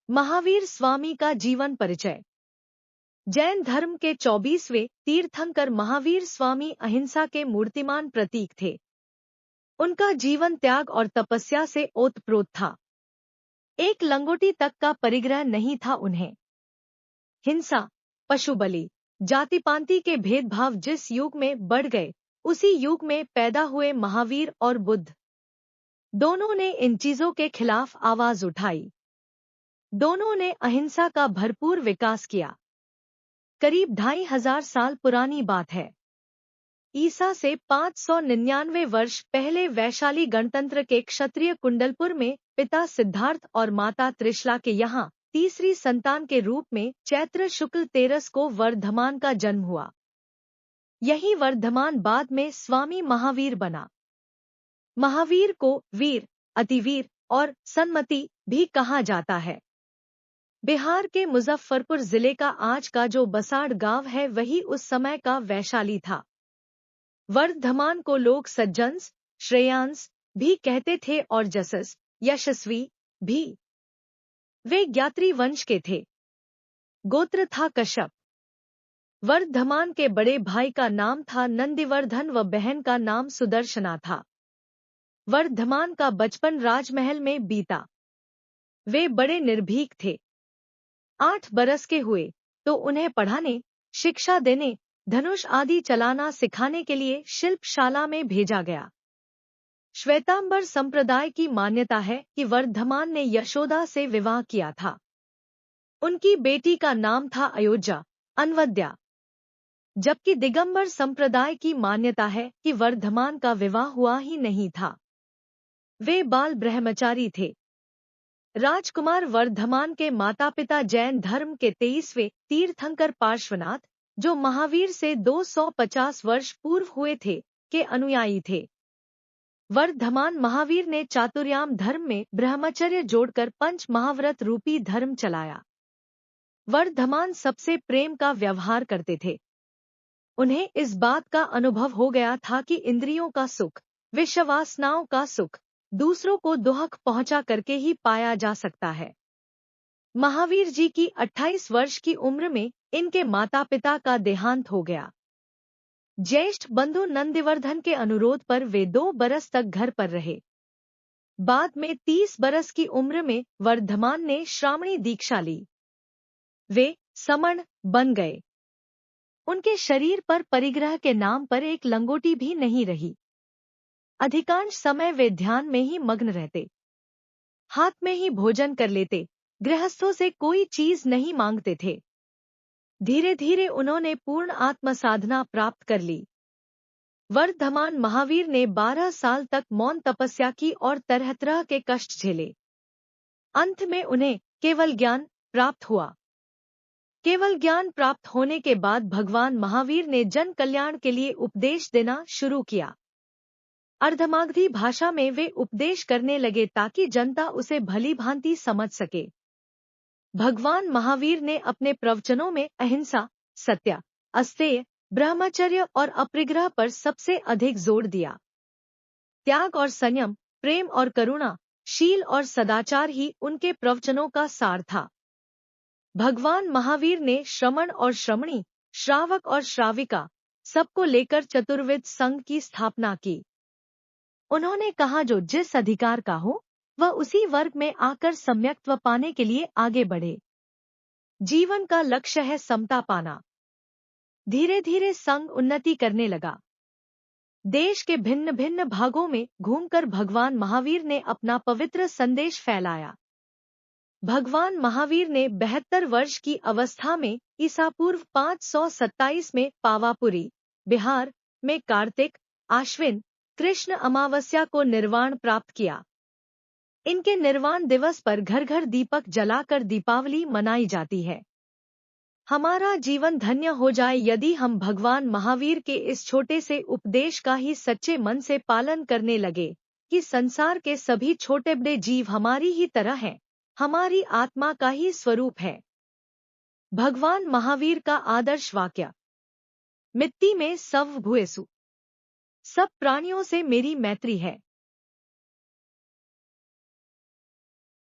महावीर स्वामी का जीवन परिचय। जैन धर्म के 24वें तीर्थंकर महावीर स्वामी अहिंसा के मूर्तिमान प्रतीक थे। उनका जीवन त्याग और तपस्या से ओतप्रोत था। एक लंगोटी तक का परिग्रह नहीं था उन्हें। हिंसा, पशुबलि, जाति-पांति के भेदभाव जिस युग में बढ़ गए, उसी युग में पैदा हुए महावीर और बुद्ध दोनों ने इन चीजों के खिलाफ आवाज उठाई। दोनों ने अहिंसा का भरपूर विकास किया। करीब 2500 साल पुरानी बात है। ईसा से 599 वर्ष पहले वैशाली गणतंत्र के क्षत्रिय कुंडलपुर में पिता सिद्धार्थ और माता त्रिशला के यहाँ तीसरी संतान के रूप में चैत्र शुक्ल 13 को वर्धमान का जन्म हुआ। यही वर्धमान बाद में स्वामी महावीर बना। महावीर को वीर, अतिवीर और सन्मति भी कहा जाता है। बिहार के मुजफ्फरपुर जिले का आज का जो बसाड़ गांव है वही उस समय का वैशाली था। वर्धमान को लोग सज्जंस, श्रेयांस भी कहते थे और जसस, यशस्वी भी। वे ज्ञात्री वंश के थे। गोत्र था कश्यप। वर्धमान के बड़े भाई का नाम था नंदिवर्धन व बहन का नाम सुदर्शना था। वर्धमान का बचपन राजमहल में बीता। वे बड़े निर्भीक थे। 8 बरस के हुए तो उन्हें पढ़ाने, शिक्षा देने, धनुष आदि चलाना सिखाने के लिए शिल्पशाला में भेजा गया। श्वेतांबर संप्रदाय की मान्यता है कि वर्धमान ने यशोदा से विवाह किया था। उनकी बेटी का नाम था अयोध्या, अनवद्या। जबकि दिगंबर संप्रदाय की मान्यता है कि वर्धमान का विवाह हुआ ही नहीं था। वे बाल ब्रह्मचारी थे। राजकुमार वर्धमान के माता-पिता जैन धर्म के 23वें तीर्थंकर पार्श्वनाथ, जो महावीर से 250 वर्ष पूर्व हुए थे, के अनुयायी थे। वर्धमान महावीर ने चातुर्याम धर्म में ब्रह्मचर्य जोड़कर पंच महाव्रत रूपी धर्म चलाया। वर्धमान सबसे प्रेम का व्यवहार करते थे। उन्हें इस बात का अनुभव हो गया था कि इंद्रियों का सुख, विषयवासनाओं का सुख दूसरों को दुख पहुंचा करके ही पाया जा सकता है। महावीर जी की 28 वर्ष की उम्र में इनके माता-पिता का देहांत हो गया। ज्येष्ठ बंधु नंदिवर्धन के अनुरोध पर वे 2 बरस तक घर पर रहे। बाद में 30 बरस की उम्र में वर्धमान ने श्रामणी दीक्षा ली। वे समण बन गए। उनके शरीर पर परिग्रह के नाम पर एक लंगोटी भी नहीं रही। अधिकांश समय वे ध्यान में ही मग्न रहते। हाथ में ही भोजन कर लेते, गृहस्थों से कोई चीज नहीं मांगते थे। धीरे धीरे उन्होंने पूर्ण आत्मसाधना प्राप्त कर ली। वर्धमान महावीर ने 12 साल तक मौन तपस्या की और तरह तरह के कष्ट झेले। अंत में उन्हें केवल ज्ञान प्राप्त हुआ। केवल ज्ञान प्राप्त होने के बाद भगवान महावीर ने जन कल्याण के लिए उपदेश देना शुरू किया। अर्धमागधी भाषा में वे उपदेश करने लगे ताकि जनता उसे भली भांति समझ सके। भगवान महावीर ने अपने प्रवचनों में अहिंसा, सत्य, अस्तेय, ब्रह्मचर्य और अपरिग्रह पर सबसे अधिक जोर दिया। त्याग और संयम, प्रेम और करुणा, शील और सदाचार ही उनके प्रवचनों का सार था। भगवान महावीर ने श्रमण और श्रमणी, श्रावक और श्राविका सबको लेकर चतुर्विध संघ की स्थापना की। उन्होंने कहा जो जिस अधिकार का हो वह उसी वर्ग में आकर सम्यक्त्व पाने के लिए आगे बढ़े। जीवन का लक्ष्य है समता पाना। धीरे धीरे संघ उन्नति करने लगा। देश के भिन्न भिन्न भागों में घूमकर भगवान महावीर ने अपना पवित्र संदेश फैलाया। भगवान महावीर ने 72 वर्ष की अवस्था में ईसा पूर्व 527 में पावापुरी, बिहार में कार्तिक, आश्विन, कृष्ण अमावस्या को निर्वाण प्राप्त किया। इनके निर्वाण दिवस पर घर घर दीपक जलाकर दीपावली मनाई जाती है। हमारा जीवन धन्य हो जाए यदि हम भगवान महावीर के इस छोटे से उपदेश का ही सच्चे मन से पालन करने लगे कि संसार के सभी छोटे बड़े जीव हमारी ही तरह हैं, हमारी आत्मा का ही स्वरूप है। भगवान महावीर का आदर्श वाक्य, मिट्टी में सव भूयसु, सब प्राणियों से मेरी मैत्री है।